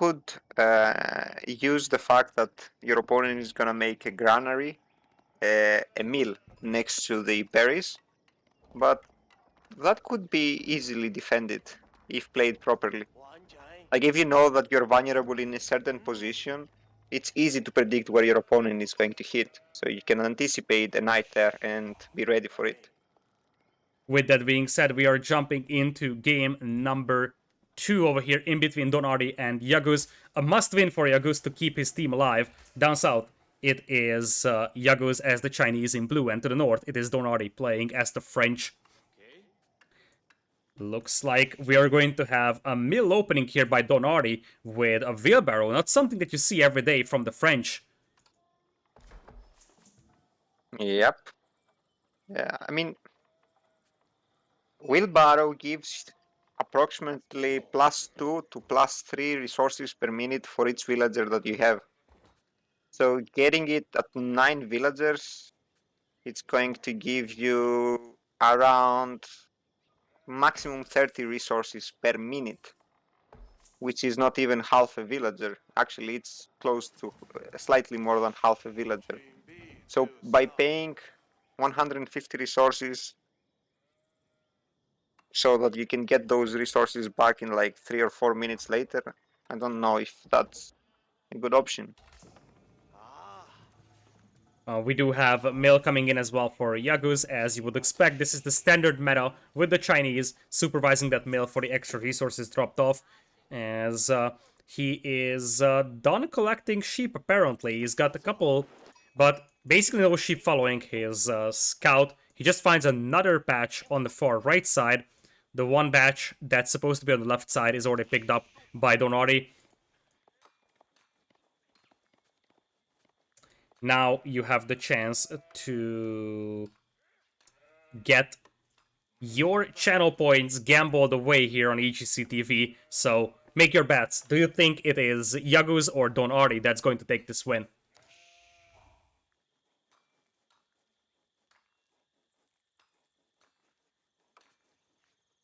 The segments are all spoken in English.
could use the fact that your opponent is gonna make a granary, a mill next to the berries, but that could be easily defended if played properly. Like if you know that you're vulnerable in a certain position, it's easy to predict where your opponent is going to hit. So you can anticipate a knight there and be ready for it. With that being said, we are jumping into game number 2 over here in between Don Artie and Iaguz. A must-win for Iaguz to keep his team alive. Down south, it is Iaguz as the Chinese in blue, and to the north, it is Don Artie playing as the French. Looks like we are going to have a mill opening here by Don Artie with a wheelbarrow, not something that you see every day from the French. Yep. Yeah, I mean, wheelbarrow gives approximately +2 to +3 resources per minute for each villager that you have. So getting it at 9 villagers, it's going to give you around maximum 30 resources per minute, which is not even half a villager. Actually, it's close to slightly more than half a villager. So by paying 150 resources so that you can get those resources back in like 3 or 4 minutes later, I don't know if that's a good option. We do have mill coming in as well for Iaguz, as you would expect. This is the standard meta with the Chinese supervising that mill for the extra resources dropped off, as he is done collecting sheep apparently. He's got a couple, but basically no sheep following his scout. He just finds another patch on the far right side. The one batch that's supposed to be on the left side is already picked up by Don Artie. Now you have the chance to get your channel points gambled away here on EGC TV. So make your bets. Do you think it is Iaguz or Don Artie that's going to take this win?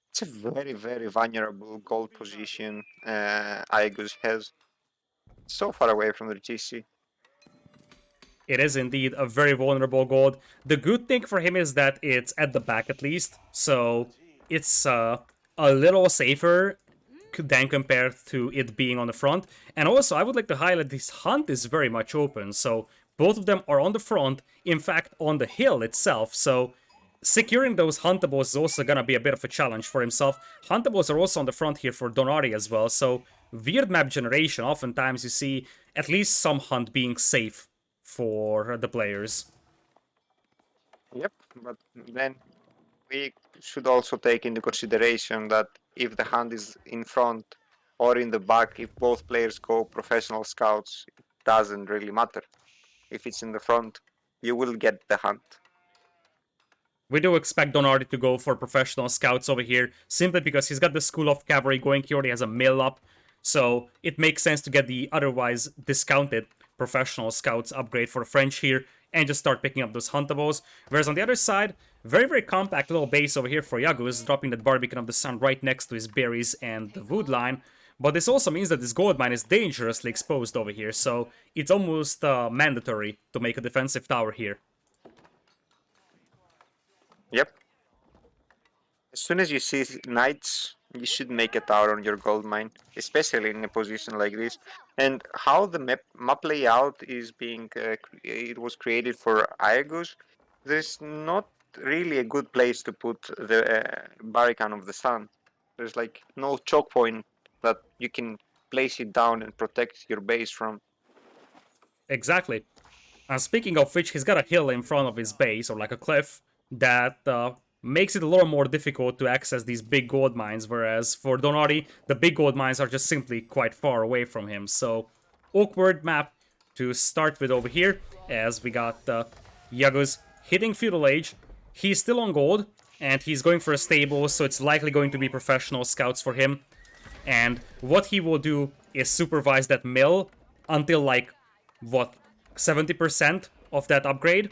It's a very, very vulnerable gold position Iaguz has. So far away from the GC. It is indeed a very vulnerable gold. The good thing for him is that it's at the back at least, so it's a little safer than compared to it being on the front. And also, I would like to highlight this hunt is very much open, so both of them are on the front, in fact, on the hill itself, so securing those huntables is also gonna be a bit of a challenge for himself. Huntables are also on the front here for Don Artie as well, so weird map generation, oftentimes you see at least some hunt being safe for the players. Yep, but then we should also take into consideration that if the hunt is in front or in the back, if both players go professional scouts, it doesn't really matter. If it's in the front, you will get the hunt. We do expect Don Artie to go for professional scouts over here, simply because he's got the School of Cavalry going, he already has a mill up, so it makes sense to get the otherwise discounted professional scouts upgrade for the French here, and just start picking up those huntables. Whereas on the other side, very, very compact little base over here for Iaguz, dropping that Barbican of the Sun right next to his berries and the wood line. But this also means that this gold mine is dangerously exposed over here, so it's almost mandatory to make a defensive tower here. Yep. As soon as you see knights, you should make a tower on your gold mine, especially in a position like this. And how the map layout is being, it was created for Iaguz, there's not really a good place to put the Barbican of the Sun. There's like no choke point that you can place it down and protect your base from. Exactly. Speaking of which, he's got a hill in front of his base, or like a cliff, that makes it a little more difficult to access these big gold mines, whereas for Don Artie, the big gold mines are just simply quite far away from him. So, awkward map to start with over here, as we got Iaguz hitting Feudal Age. He's still on gold, and he's going for a stable, so it's likely going to be professional scouts for him. And what he will do is supervise that mill until, like, what, 70% of that upgrade?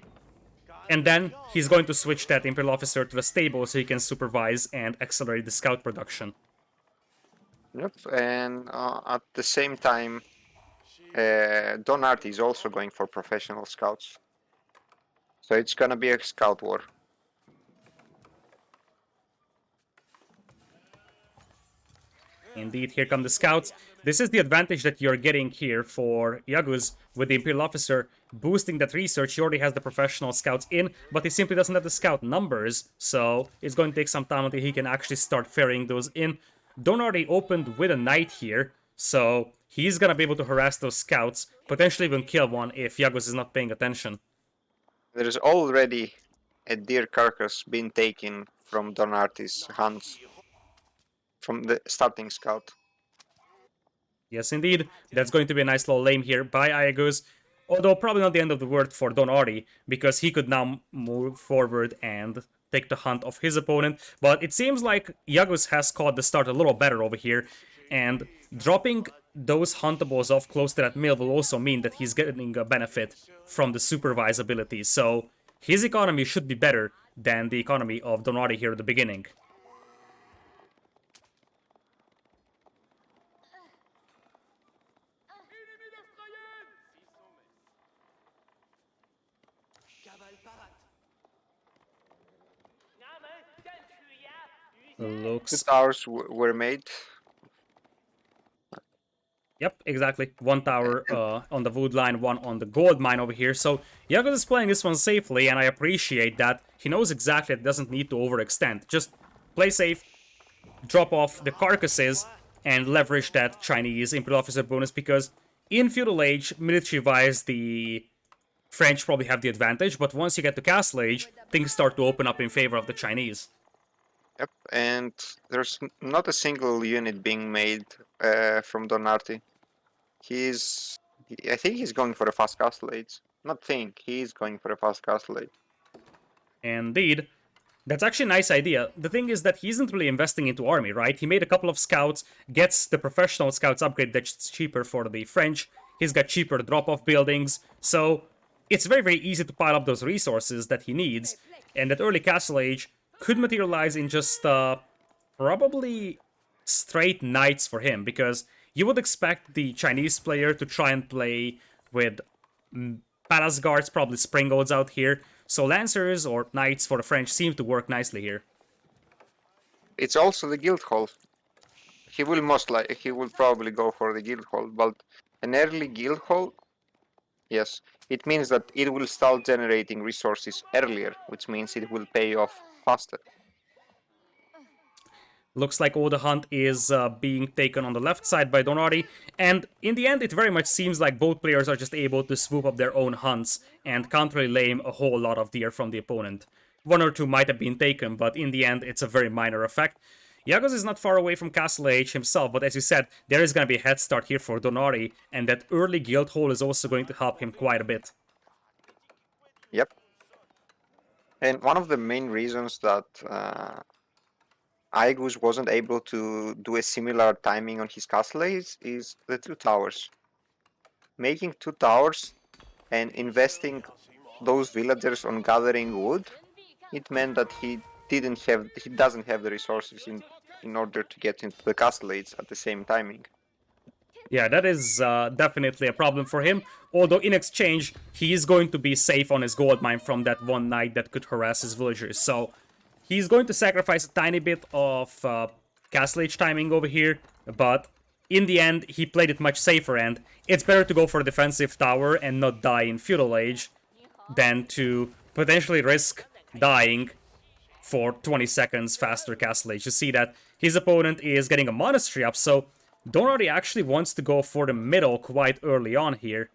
And then he's going to switch that Imperial Officer to the stable so he can supervise and accelerate the scout production. Yep, and at the same time, Don Artie is also going for professional scouts. So it's gonna be a scout war. Indeed, here come the scouts. This is the advantage that you're getting here for Iaguz with the Imperial Officer boosting that research. He already has the professional scouts in, but he simply doesn't have the scout numbers, so it's going to take some time until he can actually start ferrying those in. Don already opened with a knight here, so he's gonna be able to harass those scouts, potentially even kill one if Iaguz is not paying attention. There's already a deer carcass being taken from Don Artie's hands from the starting scout. Yes, indeed. That's going to be a nice little lame here by Iaguz. Although probably not the end of the world for Don Artie, because he could now move forward and take the hunt of his opponent. But it seems like Iaguz has caught the start a little better over here, and dropping those huntables off close to that mill will also mean that he's getting a benefit from the supervise ability. So his economy should be better than the economy of Don Artie here at the beginning. Two Looks towers were made. Yep, exactly. One tower on the wood line, one on the gold mine over here. So Iaguz is playing this one safely, and I appreciate that. He knows exactly that doesn't need to overextend. Just play safe, drop off the carcasses, and leverage that Chinese Imperial Officer bonus, because in Feudal Age, military-wise, the French probably have the advantage, but once you get to Castle Age, things start to open up in favor of the Chinese. Yep, and there's not a single unit being made from Don Artie. I think he's going for a fast castle age. Not think, he's going for a fast castle age. Indeed. That's actually a nice idea. The thing is that he isn't really investing into army, right? He made a couple of scouts, gets the professional scouts upgrade that's cheaper for the French. He's got cheaper drop-off buildings, so it's very, very easy to pile up those resources that he needs. And that early Castle Age could materialize in just probably straight knights for him, because you would expect the Chinese player to try and play with Palace Guards, probably Springolds out here. So Lancers or Knights for the French seem to work nicely here. It's also the guild hall. He will probably go for the guild hall, but an early guild hall, yes, it means that it will start generating resources earlier, which means it will pay off faster. Looks like all the hunt is being taken on the left side by Don Artie, and in the end it very much seems like both players are just able to swoop up their own hunts and can't really lame a whole lot of deer from the opponent. One or two might have been taken, but in the end it's a very minor effect. Iaguz is not far away from Castle Age himself, but as you said, there is going to be a head start here for Don Artie, and that early guild hall is also going to help him quite a bit. Yep. And one of the main reasons that Iaguz wasn't able to do a similar timing on his castle is the two towers. Making two towers and investing those villagers on gathering wood, it meant that he doesn't have the resources in order to get into the castle age at the same timing. Yeah, that is definitely a problem for him. Although in exchange, he is going to be safe on his gold mine from that one knight that could harass his villagers. So he's going to sacrifice a tiny bit of Castle Age timing over here, but in the end, he played it much safer, and it's better to go for a defensive tower and not die in Feudal Age than to potentially risk dying for 20 seconds faster Castle Age. You see that his opponent is getting a monastery up, so Don Artie actually wants to go for the middle quite early on here.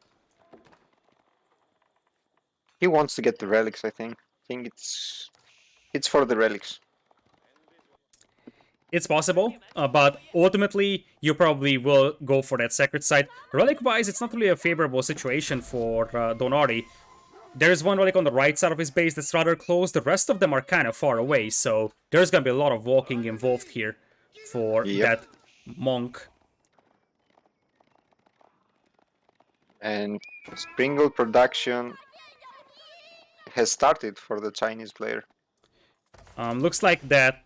He wants to get the relics, I think. I think it's for the relics. It's possible, but ultimately, you probably will go for that sacred site. Relic-wise, it's not really a favorable situation for Don Artie. There's one relic on the right side of his base that's rather close. The rest of them are kind of far away, so there's gonna be a lot of walking involved here for that monk. And Springle production has started for the Chinese player. Looks like that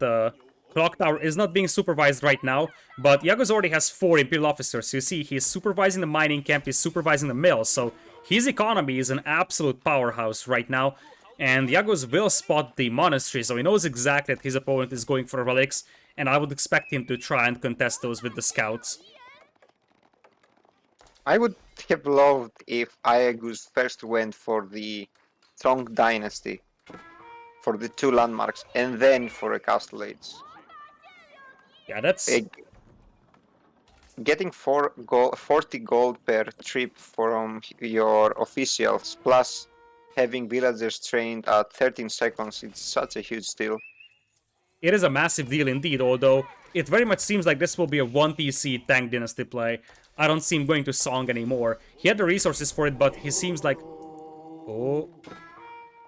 clock tower is not being supervised right now, but Iaguz already has 4 Imperial officers. You see, he's supervising the mining camp, he's supervising the mill, so his economy is an absolute powerhouse right now. And Iaguz will spot the monastery, so he knows exactly that his opponent is going for relics, and I would expect him to try and contest those with the scouts. I would have loved if Iaguz first went for the Song Dynasty, for the 2 landmarks, and then for a Castle Age. Yeah, that's... Getting 40 gold per trip from your officials, plus having villagers trained at 13 seconds, it's such a huge deal. It is a massive deal indeed, although it very much seems like this will be a 1TC Tank Dynasty play. I don't see him going to Song anymore. He had the resources for it, but he seems like... Oh...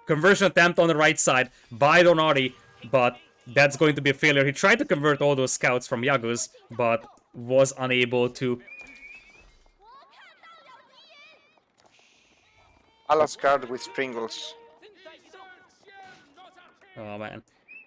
Conversion attempt on the right side by Donati, but that's going to be a failure. He tried to convert all those scouts from Iaguz, but was unable to. Palace guard with Springles. Oh man.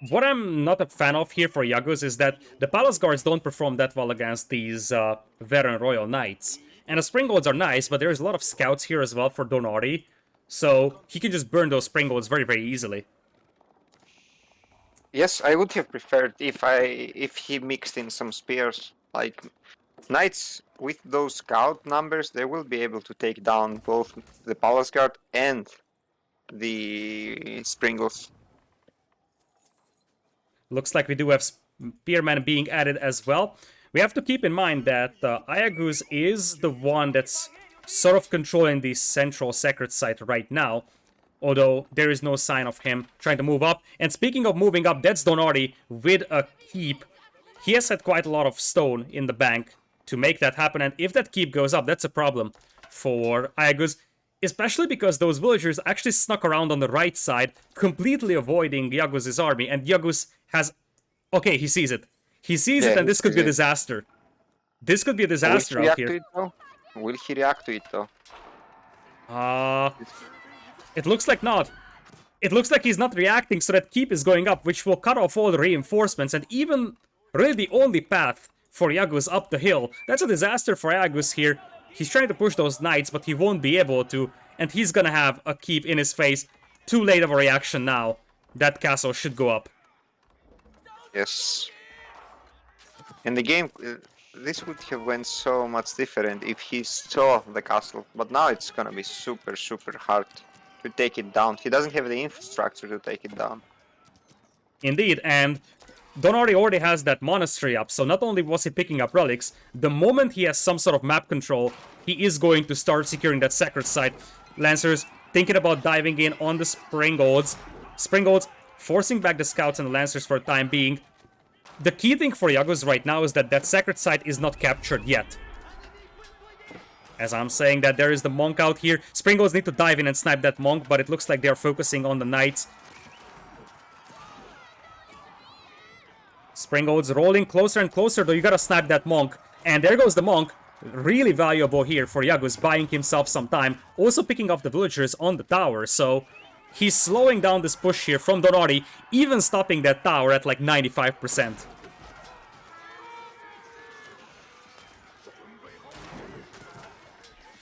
What I'm not a fan of here for Iaguz is that the Palace Guards don't perform that well against these Veteran Royal Knights. And the Springolds are nice, but there's a lot of scouts here as well for Donati. So he can just burn those Springolds very, very easily. Yes, I would have preferred if he mixed in some spears. Like Knights with those scout numbers, they will be able to take down both the Palace Guard and the Springles. Looks like we do have Spearmen being added as well. We have to keep in mind that Iaguz is the one that's sort of controlling the central sacred site right now, although there is no sign of him trying to move up. And speaking of moving up, that's Donati with a keep. He has had quite a lot of stone in the bank to make that happen, and if that keep goes up, that's a problem for Iaguz, especially because those villagers actually snuck around on the right side, completely avoiding Iaguz's army, and Iaguz has... Okay, he sees it. He sees it, and this could be a disaster. This could be a disaster out here. Will he react to it though? It looks like not. It looks like he's not reacting, so that keep is going up, which will cut off all the reinforcements, and even really the only path for Iaguz up the hill. That's a disaster for Iaguz here. He's trying to push those knights, but he won't be able to, and he's gonna have a keep in his face. Too late of a reaction now. That castle should go up. Yes. In the game, this would have went so much different if he saw the castle, but now it's gonna be super, super hard to take it down. He doesn't have the infrastructure to take it down. Indeed, and Donati already has that monastery up, so not only was he picking up relics, the moment he has some sort of map control, he is going to start securing that sacred site. Lancers thinking about diving in on the Springolds. Springolds forcing back the scouts and the Lancers for the time being. The key thing for Iaguz right now is that that sacred site is not captured yet. As I'm saying that, there is the monk out here. Springolds need to dive in and snipe that monk, but it looks like they're focusing on the knights. Springolds rolling closer and closer, though you gotta snipe that monk. And there goes the monk. Really valuable here for Iaguz, buying himself some time. Also picking off the villagers on the tower, so he's slowing down this push here from Donati, even stopping that tower at like 95%.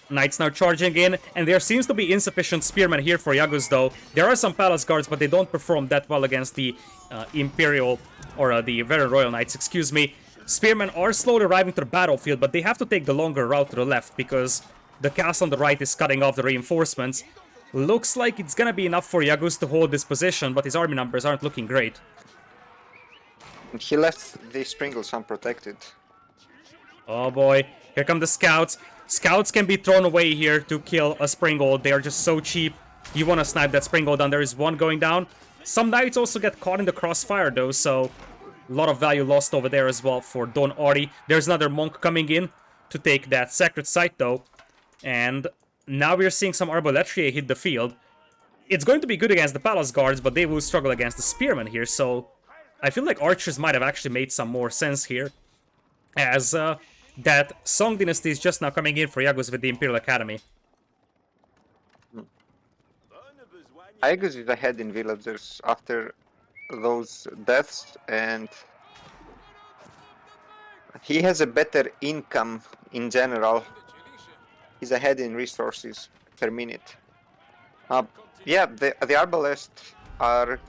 Knights now charging in, and there seems to be insufficient spearmen here for Iaguz though. There are some palace guards, but they don't perform that well against the Imperial, or the Veteran Royal Knights, excuse me. Spearmen are slowly arriving to the battlefield, but they have to take the longer route to the left, because the castle on the right is cutting off the reinforcements. Looks like it's gonna be enough for Iaguz to hold this position, but his army numbers aren't looking great. He left the Springles unprotected. Oh boy, here come the scouts. Scouts can be thrown away here to kill a Springold. They are just so cheap. You want to snipe that Springold down. There is one going down. Some knights also get caught in the crossfire though, so a lot of value lost over there as well for Don Artie. There's another monk coming in to take that sacred site though. And now we're seeing some Arbaletria hit the field. It's going to be good against the Palace Guards, but they will struggle against the Spearmen here, so I feel like archers might have actually made some more sense here, as that Song Dynasty is just now coming in for Iaguz with the Imperial Academy. Iaguz is ahead in villagers after those deaths, and He has a better income in general. He's ahead in resources per minute. Yeah, the Arbalests are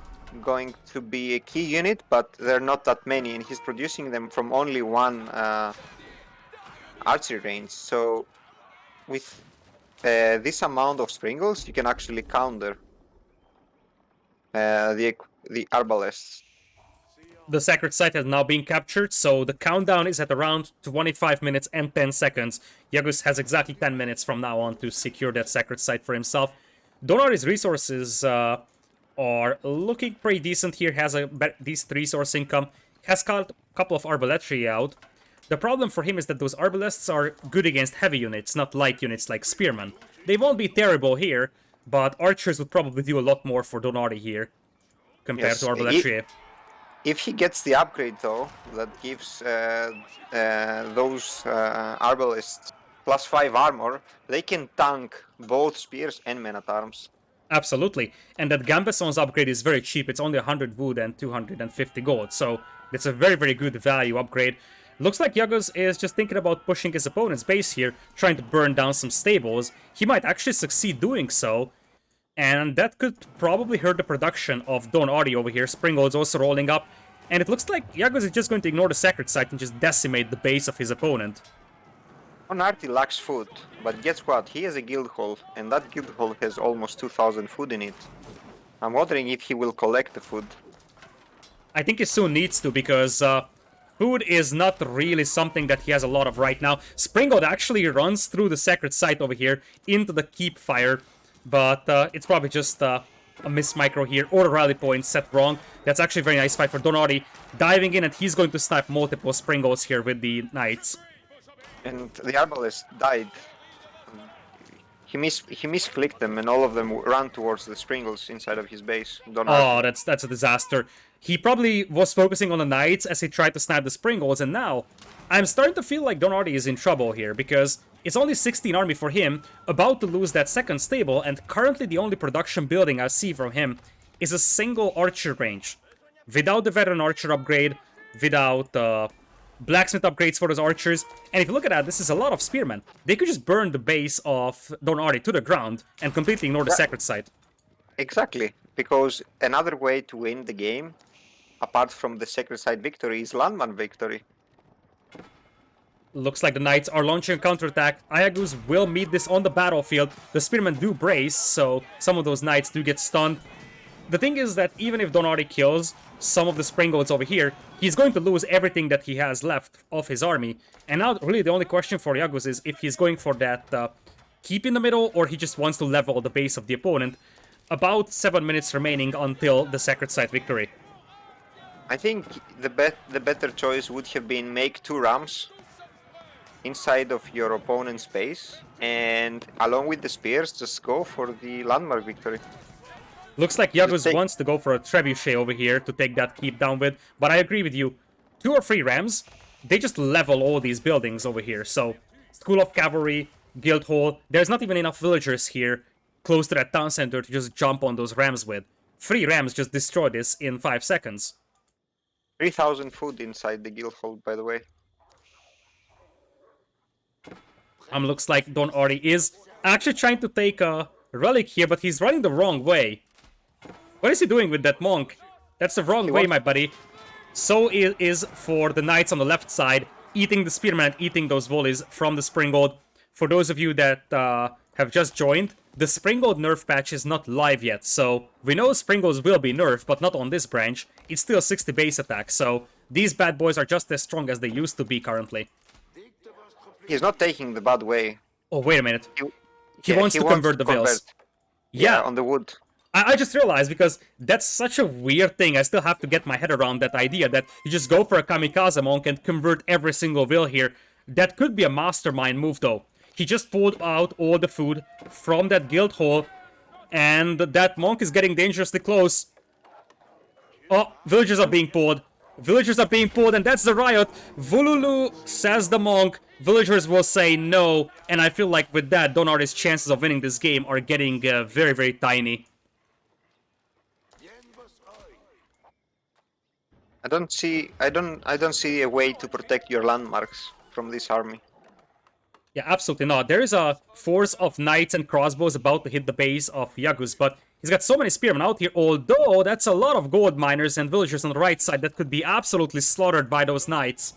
going to be a key unit, but they're not that many, and he's producing them from only one archery range. So with this amount of Springles, you can actually counter the Arbalests. The sacred site has now been captured, so the countdown is at around 25 minutes and 10 seconds. Iaguz has exactly 10 minutes from now on to secure that sacred site for himself. Donari's resources are looking pretty decent here, has a decent resource income, has got a couple of arbaletry out. The problem for him is that those arbalests are good against heavy units, not light units like spearmen. They won't be terrible here, but archers would probably do a lot more for Donari here compared to arbaletry. If he gets the upgrade, though, that gives those Arbalists +5 armor, they can tank both spears and men-at-arms. Absolutely. And that Gambeson's upgrade is very cheap. It's only 100 wood and 250 gold. So it's a very, very good value upgrade. Looks like Iaguz is just thinking about pushing his opponent's base here, trying to burn down some stables. He might actually succeed doing so. And that could probably hurt the production of Don Artie over here. Springald's also rolling up. And it looks like Iaguz is just going to ignore the sacred site and just decimate the base of his opponent. Artie lacks food, but guess what? He has a guild hall, and that guild hall has almost 2000 food in it. I'm wondering if he will collect the food. I think he soon needs to, because food is not really something that he has a lot of right now. Springald actually runs through the sacred site over here into the keep fire, but it's probably just a miss micro here, or a rally point set wrong. That's actually a very nice fight for Don Artie, diving in, and he's going to snipe multiple Springals here with the knights. And the Arbalest died. He misclicked them, and all of them ran towards the Springles inside of his base. Oh, that's a disaster. He probably was focusing on the knights as he tried to snipe the Springles, and now I'm starting to feel like Don Artie is in trouble here, because it's only 16 army for him, about to lose that second stable, and currently the only production building I see from him is a single archer range. Without the veteran archer upgrade, without blacksmith upgrades for those archers, and if you look at that, this is a lot of spearmen. They could just burn the base of Don Artie to the ground and completely ignore the sacred site. Exactly, because another way to win the game, apart from the sacred site victory, is landman victory. Looks like the knights are launching a counterattack. Iaguz will meet this on the battlefield. The spearmen do brace, so some of those knights do get stunned. The thing is that even if Don Artie kills some of the Springolds over here, he's going to lose everything that he has left of his army. And now, really, the only question for Iaguz is if he's going for that keep in the middle, or he just wants to level the base of the opponent. About 7 minutes remaining until the sacred site victory. I think the better choice would have been make 2 rams inside of your opponent's base, and along with the spears, just go for the landmark victory. Looks like Iaguz wants to go for a trebuchet over here to take that keep down with, but I agree with you. 2 or 3 rams, they just level all these buildings over here. So, School of Cavalry, Guild Hall, there's not even enough villagers here close to that town center to just jump on those rams with. 3 rams just destroy this in 5 seconds. 3000 food inside the Guild Hall, by the way. Looks like Don Artie is actually trying to take a relic here, but he's running the wrong way. What is he doing with that monk? That's the wrong way, my buddy. So it is for the knights on the left side, eating the spearmen and eating those volleys from the Springald. For those of you that have just joined, the Springald nerf patch is not live yet, so we know Springolds will be nerfed, but not on this branch. It's still 60 base attack, so these bad boys are just as strong as they used to be currently. He's not taking the bad way. Oh, wait a minute. He wants to convert the vills. Yeah, on the wood. I just realized, because that's such a weird thing. I still have to get my head around that idea that you just go for a kamikaze monk and convert every single vill here. That could be a mastermind move, though. He just pulled out all the food from that guild hall, and that monk is getting dangerously close. Oh, villagers are being pulled. Villagers are being pulled, and that's the riot. Vululu, says the monk. Villagers will say no, and I feel like with that, Don Artie's chances of winning this game are getting very, very tiny. I don't see a way to protect your landmarks from this army. Yeah, absolutely not. There is a force of knights and crossbows about to hit the base of Iaguz, but he's got so many spearmen out here, although that's a lot of gold miners and villagers on the right side that could be absolutely slaughtered by those knights.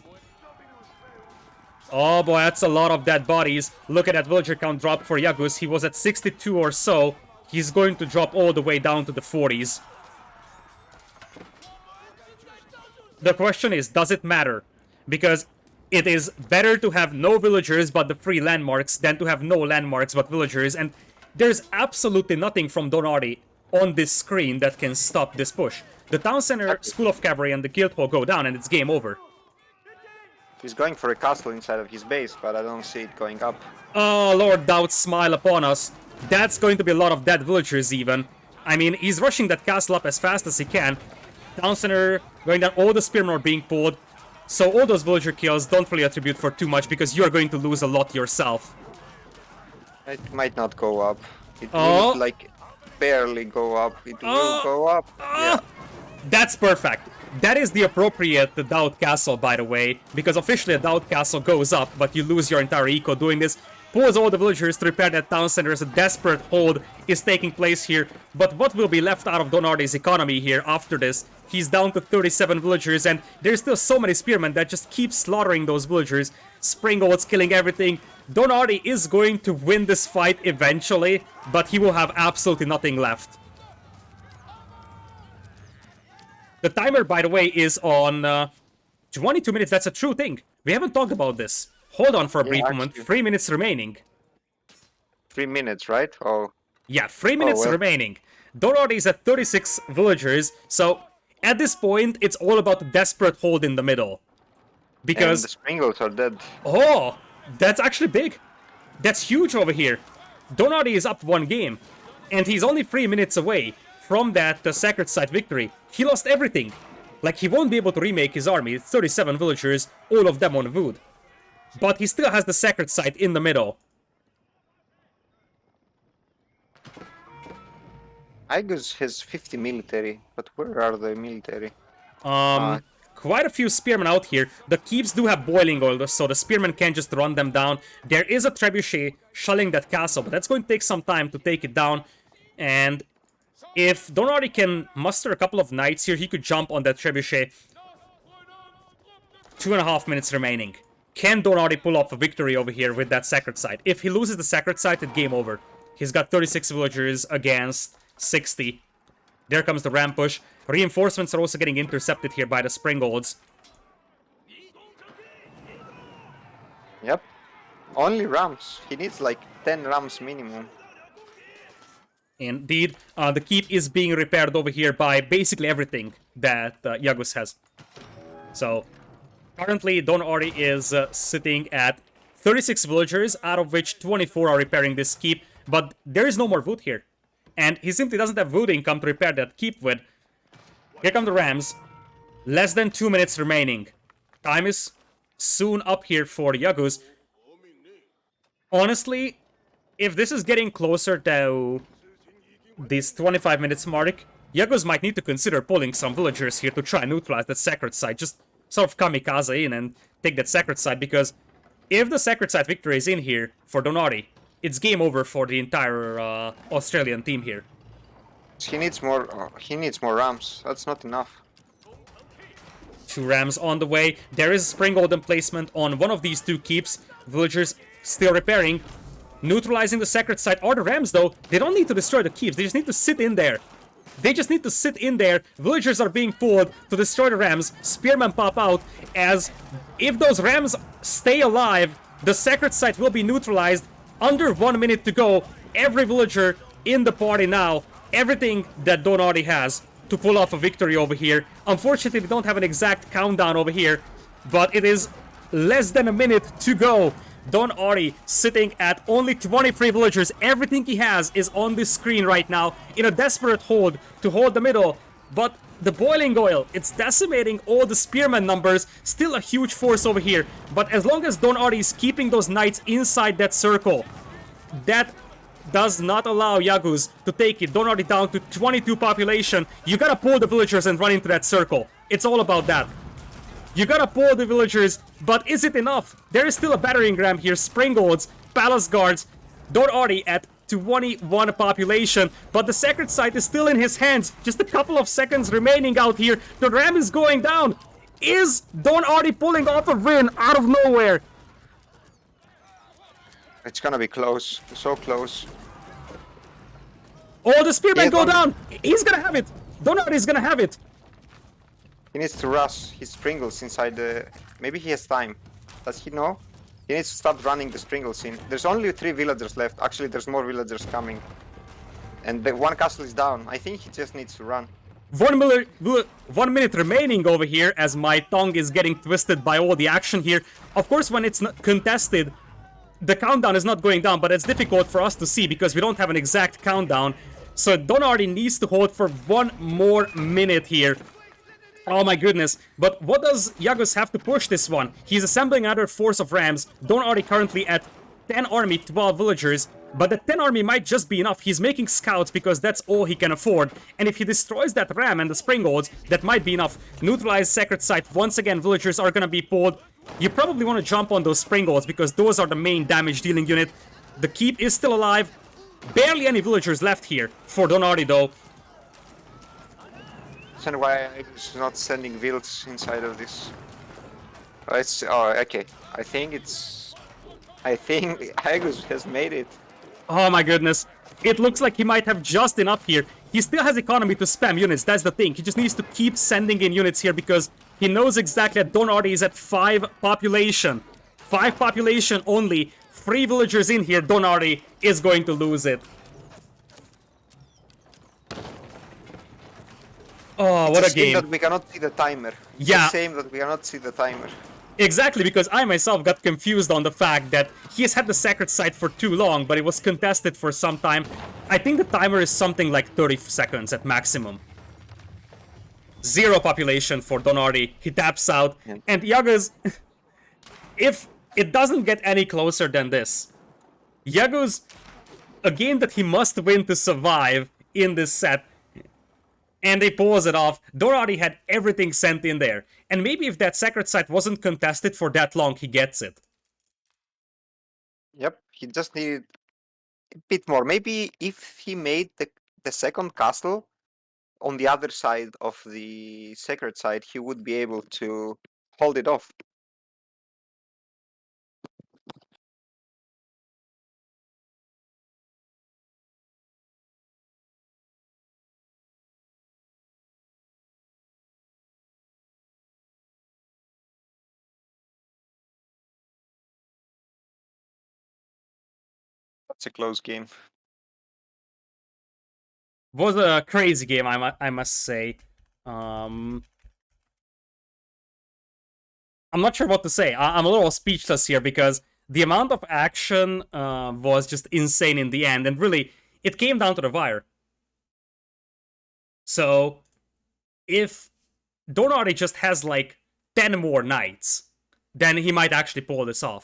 Oh boy, that's a lot of dead bodies. Look at that villager count drop for Iaguz. He was at 62 or so. He's going to drop all the way down to the 40s. The question is, does it matter? Because it is better to have no villagers but the free landmarks than to have no landmarks but villagers, and there's absolutely nothing from Don Artie on this screen that can stop this push. The town center, School of Cavalry, and the guild hall go down, and it's game over. He's going for a castle inside of his base, but I don't see it going up. Oh, Lord Doubt, smile upon us. That's going to be a lot of dead villagers even. I mean, he's rushing that castle up as fast as he can. Town center going down, all the spearmen are being pulled. So all those villager kills don't really attribute for too much because you're going to lose a lot yourself. It might not go up. It Oh. will, like, barely go up. It will go up. Yeah. That's perfect. That is the appropriate Doubt Castle, by the way, because officially a Doubt Castle goes up, but you lose your entire eco doing this. Pulls all the villagers to repair that town center as a desperate hold is taking place here. But what will be left out of Don Artie's economy here after this? He's down to 37 villagers, and there's still so many spearmen that just keep slaughtering those villagers. Springolds killing everything. Don Artie is going to win this fight eventually, but he will have absolutely nothing left. The timer, by the way, is on 22 minutes. That's a true thing. We haven't talked about this. Hold on for a brief moment. actually. 3 minutes remaining. 3 minutes, right? Oh, Yeah, 3 minutes well. remaining. Don Artie is at 36 villagers, so at this point, it's all about the desperate hold in the middle. and Because, the Springles are dead. oh, that's actually big. That's huge over here. Don Artie is up one game, and he's only 3 minutes away from that Sacred Site victory. He lost everything. Like, he won't be able to remake his army. It's 37 villagers, all of them on wood. But he still has the Sacred Site in the middle. Iaguz has 50 military, but where are the military? Quite a few spearmen out here. The keeps do have boiling oil, so the spearmen can't just run them down. There is a trebuchet shelling that castle, but that's going to take some time to take it down. And if Don Artie can muster a couple of knights here, he could jump on that trebuchet. 2.5 minutes remaining. Can Don Artie pull off a victory over here with that Sacred Site? If he loses the Sacred Site, it's game over. He's got 36 villagers against 60. There comes the ram push. Reinforcements are also getting intercepted here by the Springolds. Yep. Only rams. He needs like 10 rams minimum. Indeed, the keep is being repaired over here by basically everything that Iaguz has. So, currently, Don Artie is sitting at 36 villagers, out of which 24 are repairing this keep, but there is no more wood here. And he simply doesn't have wood income to repair that keep with. Here come the rams. Less than 2 minutes remaining. Time is soon up here for Iaguz. Honestly, if this is getting closer to this 25 minutes mark, Iaguz might need to consider pulling some villagers here to try and neutralize that Sacred Site. Just sort of kamikaze in and take that Sacred Site, because if the Sacred Site victory is in here for Don Artie, it's game over for the entire Australian team here. He needs more. He needs more rams. That's not enough. 2 rams on the way. There is a Springold emplacement on one of these 2 keeps. Villagers still repairing. Neutralizing the Sacred Site are the rams, though. They don't need to destroy the keeps. They just need to sit in there. They just need to sit in there. Villagers are being pulled to destroy the rams. Spearmen pop out, as if those rams stay alive, the Sacred Site will be neutralized. Under 1 minute to go. Every villager in the party now. Everything that Don Artie has to pull off a victory over here. Unfortunately, we don't have an exact countdown over here, but it is less than a minute to go. Don Artie sitting at only 23 villagers. Everything he has is on this screen right now in a desperate hold to hold the middle. But the boiling oil, it's decimating all the spearman numbers. Still a huge force over here. But as long as Don Artie is keeping those knights inside that circle, that does not allow Iaguz to take it. Don Artie down to 22 population. You gotta pull the villagers and run into that circle. It's all about that. You gotta pull the villagers, but is it enough? There is still a battering ram here, Springolds, Palace Guards, Don Artie at 21 population, but the sacred site is still in his hands. Just a couple of seconds remaining out here. The ram is going down. Is Don Artie pulling off a win out of nowhere? It's gonna be close. So close. Oh, the spearmen Yeah, go down. He's gonna have it. Don Artie's gonna have it. He needs to rush his Springles inside the... Maybe he has time. Does he know? He needs to start running the Springles in. There's only 3 villagers left. Actually, there's more villagers coming. And the one castle is down. I think he just needs to run. 1 minute remaining over here as my tongue is getting twisted by all the action here. Of course, when it's not contested, the countdown is not going down, but it's difficult for us to see because we don't have an exact countdown. So Don Artie needs to hold for 1 more minute here. Oh my goodness. But what does Iaguz have to push this one? He's assembling another force of rams. Don Artie currently at 10 army, 12 villagers. But the 10 army might just be enough. He's making scouts because that's all he can afford. And if he destroys that ram and the Springolds, that might be enough. Neutralize sacred site. Once again, villagers are gonna be pulled. You probably want to jump on those Springolds because those are the main damage dealing unit. The keep is still alive. Barely any villagers left here for Don Artie though. And why it's not sending wilds inside of this. Oh, it's... Oh, okay. I think Iaguz has made it. Oh my goodness. It looks like he might have just enough here. He still has economy to spam units, that's the thing. He just needs to keep sending in units here because he knows exactly that Don Artie is at 5 population. 5 population only. 3 villagers in here, Don Artie is going to lose it. Oh, what a game. That we cannot see the timer. Yeah. It's the same that we cannot see the timer. Exactly, because I myself got confused on the fact that he has had the sacred site for too long, but it was contested for some time. I think the timer is something like 30 seconds at maximum. 0 population for Don Artie. He taps out. Yeah. And Iaguz, if it doesn't get any closer than this, Iaguz, a game that he must win to survive in this set, and they pulls it off. Don Artie had everything sent in there. And maybe if that sacred site wasn't contested for that long, he gets it. Yep, he just needed a bit more. Maybe if he made the second castle on the other side of the sacred site, he would be able to hold it off. That's a close game. Was a crazy game, I must say. I'm not sure what to say. I'm a little speechless here because the amount of action was just insane in the end, and really, it came down to the wire. So, if Don Artie just has like 10 more knights, then he might actually pull this off.